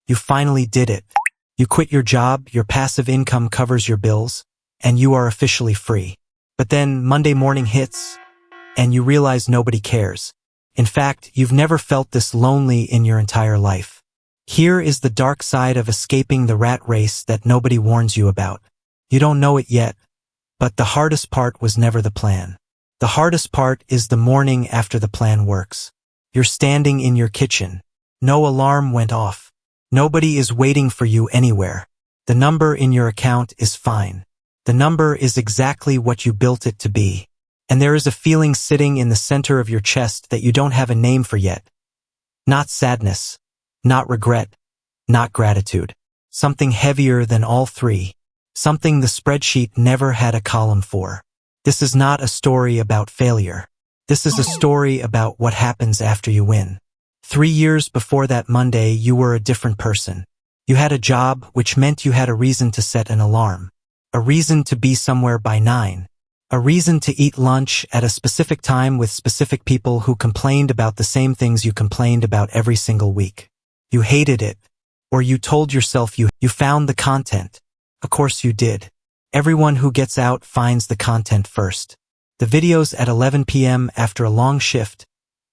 You finally did it. You quit your job, your passive income covers your bills, and you are officially free. But then Monday morning hits, and you realize nobody cares. In fact, you've never felt this lonely in your entire life. Here is the dark side of escaping the rat race that nobody warns you about. You don't know it yet, but the hardest part was never the plan. The hardest part is the morning after the plan works. You're standing in your kitchen. No alarm went off. Nobody is waiting for you anywhere. The number in your account is fine. The number is exactly what you built it to be. And there is a feeling sitting in the center of your chest that you don't have a name for yet. Not sadness, not regret, not gratitude. Something heavier than all three. Something the spreadsheet never had a column for. This is not a story about failure. This is a story about what happens after you win. 3 years before that Monday, you were a different person. You had a job, which meant you had a reason to set an alarm. A reason to be somewhere by 9. A reason to eat lunch at a specific time with specific people who complained about the same things you complained about every single week. You hated it. Or you told yourself you found the content. Of course you did. Everyone who gets out finds the content first. The videos at 11 p.m. after a long shift,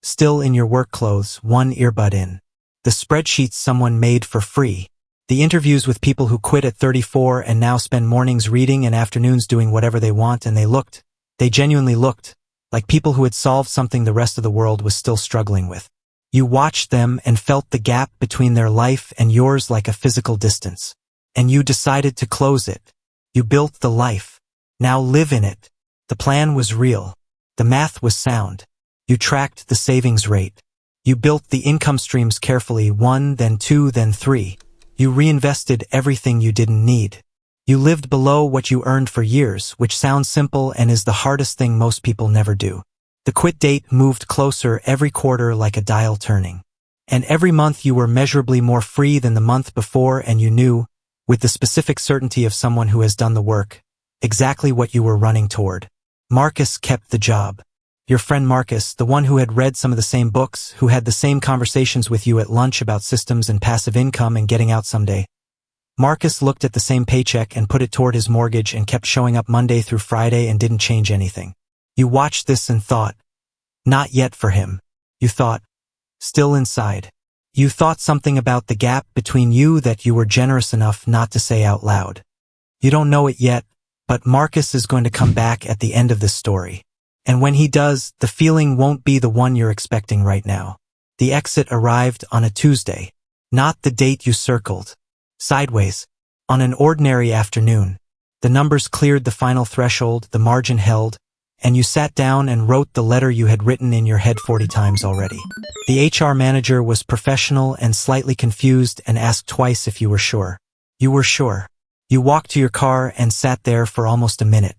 still in your work clothes, one earbud in. The spreadsheets someone made for free. The interviews with people who quit at 34 and now spend mornings reading and afternoons doing whatever they want, and they genuinely looked, like people who had solved something the rest of the world was still struggling with. You watched them and felt the gap between their life and yours like a physical distance. And you decided to close it. You built the life. Now live in it. The plan was real. The math was sound. You tracked the savings rate. You built the income streams carefully, 1, then 2, then 3. You reinvested everything you didn't need. You lived below what you earned for years, which sounds simple and is the hardest thing most people never do. The quit date moved closer every quarter like a dial turning. And every month you were measurably more free than the month before, and you knew, with the specific certainty of someone who has done the work, exactly what you were running toward. Marcus kept the job. Your friend Marcus, the one who had read some of the same books, who had the same conversations with you at lunch about systems and passive income and getting out someday. Marcus looked at the same paycheck and put it toward his mortgage and kept showing up Monday through Friday and didn't change anything. You watched this and thought, not yet for him. You thought, still inside. You thought something about the gap between you that you were generous enough not to say out loud. You don't know it yet, but Marcus is going to come back at the end of this story. And when he does, the feeling won't be the one you're expecting right now. The exit arrived on a Tuesday, not the date you circled. Sideways, on an ordinary afternoon. The numbers cleared the final threshold, the margin held, and you sat down and wrote the letter you had written in your head 40 times already. The HR manager was professional and slightly confused and asked twice if you were sure. You were sure. You walked to your car and sat there for almost a minute.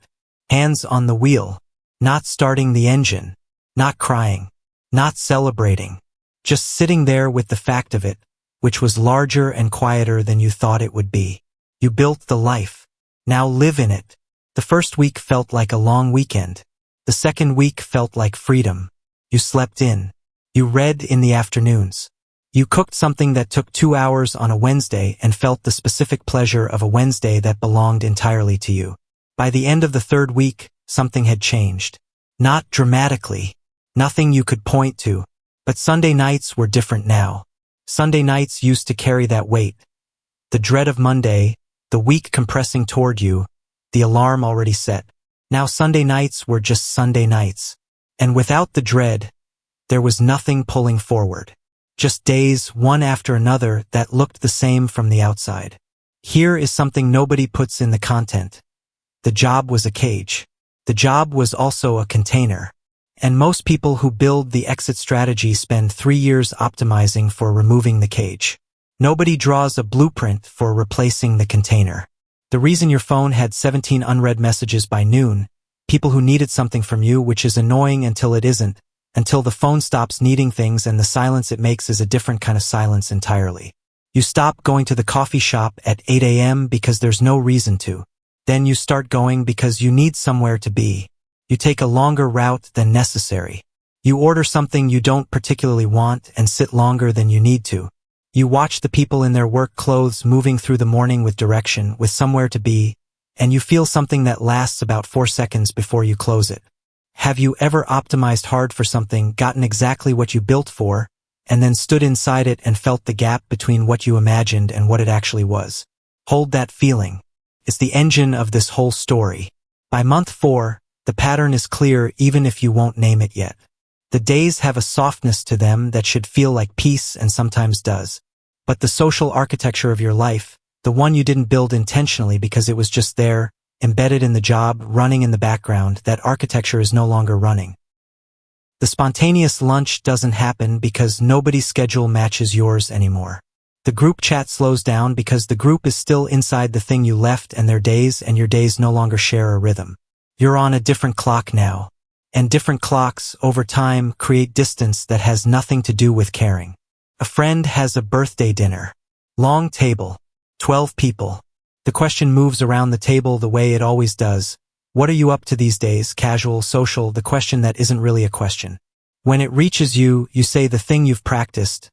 Hands on the wheel. Not starting the engine. Not crying. Not celebrating. Just sitting there with the fact of it, which was larger and quieter than you thought it would be. You built the life. Now live in it. The first week felt like a long weekend. The second week felt like freedom. You slept in. You read in the afternoons. You cooked something that took 2 hours on a Wednesday and felt the specific pleasure of a Wednesday that belonged entirely to you. By the end of the third week, something had changed. Not dramatically. Nothing you could point to. But Sunday nights were different now. Sunday nights used to carry that weight. The dread of Monday, the week compressing toward you, the alarm already set. Now Sunday nights were just Sunday nights. And without the dread, there was nothing pulling forward. Just days, one after another, that looked the same from the outside. Here is something nobody puts in the content. The job was a cage. The job was also a container. And most people who build the exit strategy spend 3 years optimizing for removing the cage. Nobody draws a blueprint for replacing the container. The reason your phone had 17 unread messages by noon, people who needed something from you, which is annoying until it isn't, until the phone stops needing things and the silence it makes is a different kind of silence entirely. You stop going to the coffee shop at 8 a.m. because there's no reason to. Then you start going because you need somewhere to be. You take a longer route than necessary. You order something you don't particularly want and sit longer than you need to. You watch the people in their work clothes moving through the morning with direction, with somewhere to be, and you feel something that lasts about 4 seconds before you close it. Have you ever optimized hard for something, gotten exactly what you built for, and then stood inside it and felt the gap between what you imagined and what it actually was? Hold that feeling. It's the engine of this whole story. By month 4, the pattern is clear even if you won't name it yet. The days have a softness to them that should feel like peace and sometimes does. But the social architecture of your life, the one you didn't build intentionally because it was just there, embedded in the job, running in the background, that architecture is no longer running. The spontaneous lunch doesn't happen because nobody's schedule matches yours anymore. The group chat slows down because the group is still inside the thing you left and their days and your days no longer share a rhythm. You're on a different clock now. And different clocks, over time, create distance that has nothing to do with caring. A friend has a birthday dinner. Long table. 12 people. The question moves around the table the way it always does. What are you up to these days? Casual, social, the question that isn't really a question. When it reaches you, you say the thing you've practiced.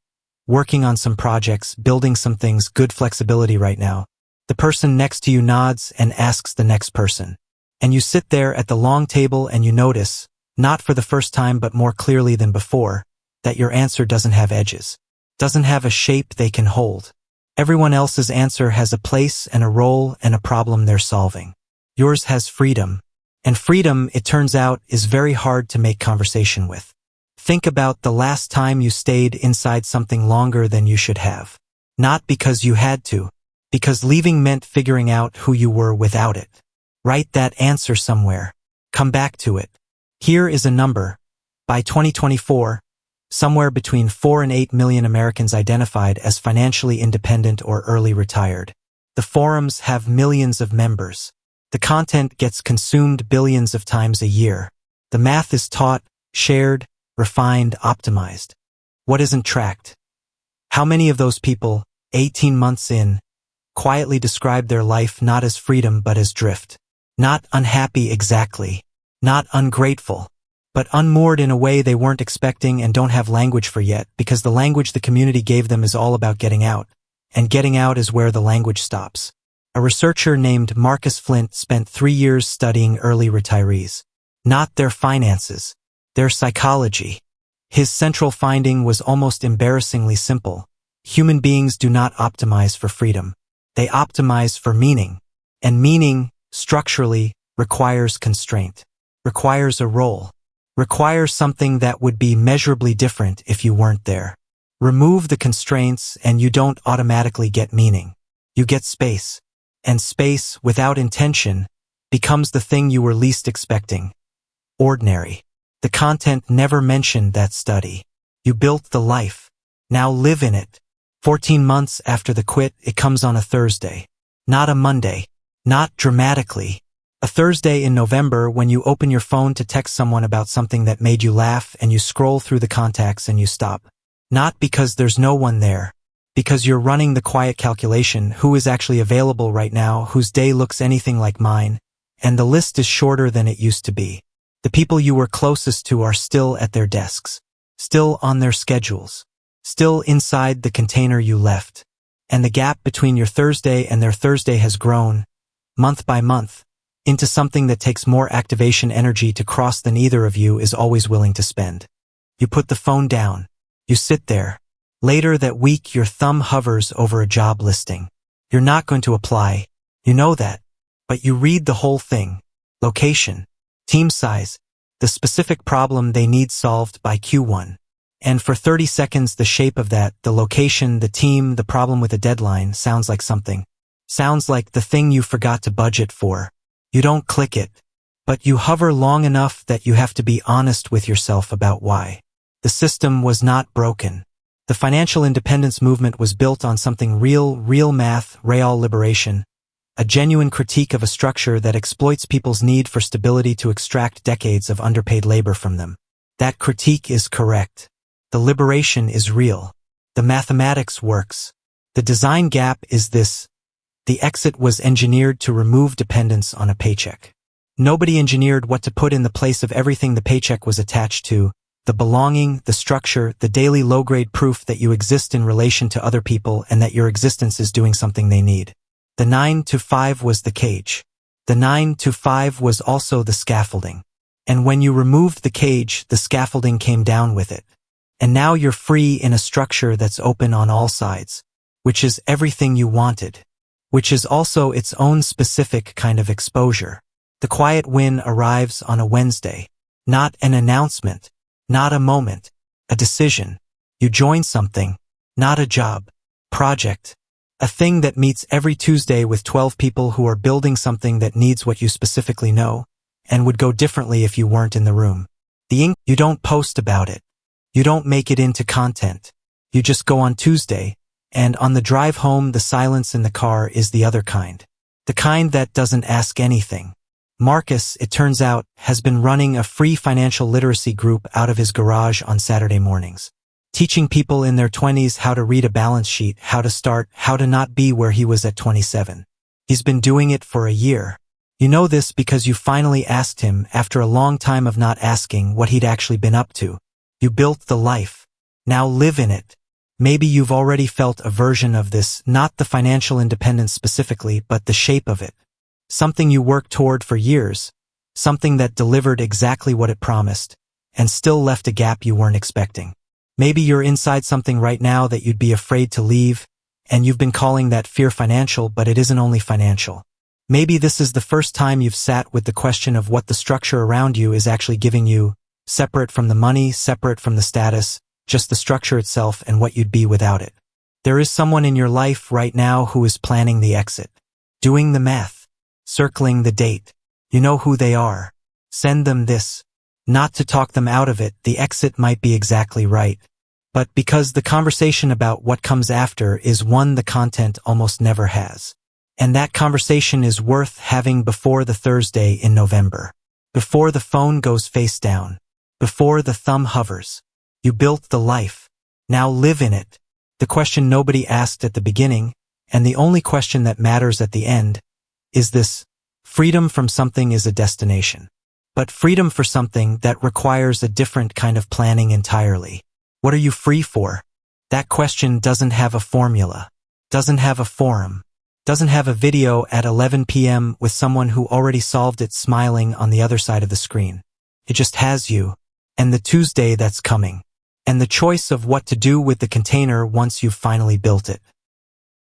Working on some projects, building some things, good flexibility right now. The person next to you nods and asks the next person. And you sit there at the long table and you notice, not for the first time but more clearly than before, that your answer doesn't have edges. Doesn't have a shape they can hold. Everyone else's answer has a place and a role and a problem they're solving. Yours has freedom. And freedom, it turns out, is very hard to make conversation with. Think about the last time you stayed inside something longer than you should have. Not because you had to, because leaving meant figuring out who you were without it. Write that answer somewhere. Come back to it. Here is a number. By 2024, somewhere between 4 and 8 million Americans identified as financially independent or early retired. The forums have millions of members. The content gets consumed billions of times a year. The math is taught, shared, refined, optimized. What isn't tracked? How many of those people, 18 months in, quietly describe their life not as freedom but as drift? Not unhappy exactly. Not ungrateful. But unmoored in a way they weren't expecting and don't have language for yet, because the language the community gave them is all about getting out. And getting out is where the language stops. A researcher named Marcus Flint spent 3 years studying early retirees. Not their finances. Their psychology. His central finding was almost embarrassingly simple. Human beings do not optimize for freedom. They optimize for meaning. And meaning, structurally, requires constraint. Requires a role. Requires something that would be measurably different if you weren't there. Remove the constraints and you don't automatically get meaning. You get space. And space, without intention, becomes the thing you were least expecting. Ordinary. The content never mentioned that study. You built the life. Now live in it. 14 months after the quit, it comes on a Thursday. Not a Monday. Not dramatically. A Thursday in November when you open your phone to text someone about something that made you laugh and you scroll through the contacts and you stop. Not because there's no one there. Because you're running the quiet calculation, who is actually available right now, whose day looks anything like mine, and the list is shorter than it used to be. The people you were closest to are still at their desks. Still on their schedules. Still inside the container you left. And the gap between your Thursday and their Thursday has grown, month by month, into something that takes more activation energy to cross than either of you is always willing to spend. You put the phone down. You sit there. Later that week, your thumb hovers over a job listing. You're not going to apply. You know that. But you read the whole thing. Location. Team size. The specific problem they need solved by Q1. And for 30 seconds, the shape of that, the location, the team, the problem with a deadline sounds like something. Sounds like the thing you forgot to budget for. You don't click it, but you hover long enough that you have to be honest with yourself about why. The system was not broken. The financial independence movement was built on something real math, real liberation, a genuine critique of a structure that exploits people's need for stability to extract decades of underpaid labor from them. That critique is correct. The liberation is real. The mathematics works. The design gap is this. The exit was engineered to remove dependence on a paycheck. Nobody engineered what to put in the place of everything the paycheck was attached to, The belonging, the structure, the daily low-grade proof that you exist in relation to other people and that your existence is doing something they need. The 9 to 5 was the cage. The 9 to 5 was also the scaffolding. And when you removed the cage, the scaffolding came down with it. And now you're free in a structure that's open on all sides, which is everything you wanted, which is also its own specific kind of exposure. The quiet win arrives on a Wednesday. Not an announcement, not a moment, a decision. You join something, not a job, project, a thing that meets every Tuesday with 12 people who are building something that needs what you specifically know and would go differently if you weren't in the room. You don't post about it. You don't make it into content. You just go on Tuesday, and on the drive home the silence in the car is the other kind. The kind that doesn't ask anything. Marcus, it turns out, has been running a free financial literacy group out of his garage on Saturday mornings. Teaching people in their 20s how to read a balance sheet, how to start, how to not be where he was at 27. He's been doing it for a year. You know this because you finally asked him, after a long time of not asking, what he'd actually been up to. You built the life. Now live in it. Maybe you've already felt a version of this, not the financial independence specifically, but the shape of it. Something you worked toward for years, something that delivered exactly what it promised, and still left a gap you weren't expecting. Maybe you're inside something right now that you'd be afraid to leave, and you've been calling that fear financial, but it isn't only financial. Maybe this is the first time you've sat with the question of what the structure around you is actually giving you, separate from the money, separate from the status, just the structure itself and what you'd be without it. There is someone in your life right now who is planning the exit, doing the math, circling the date. You know who they are. Send them this. Not to talk them out of it, the exit might be exactly right. But because the conversation about what comes after is one the content almost never has. And that conversation is worth having before the Thursday in November. Before the phone goes face down. Before the thumb hovers. You built the life. Now live in it. The question nobody asked at the beginning, and the only question that matters at the end, is this: freedom from something is a destination. But freedom for something that requires a different kind of planning entirely. What are you free for? That question doesn't have a formula, doesn't have a forum, doesn't have a video at 11 p.m. with someone who already solved it smiling on the other side of the screen. It just has you, and the Tuesday that's coming, and the choice of what to do with the container once you've finally built it.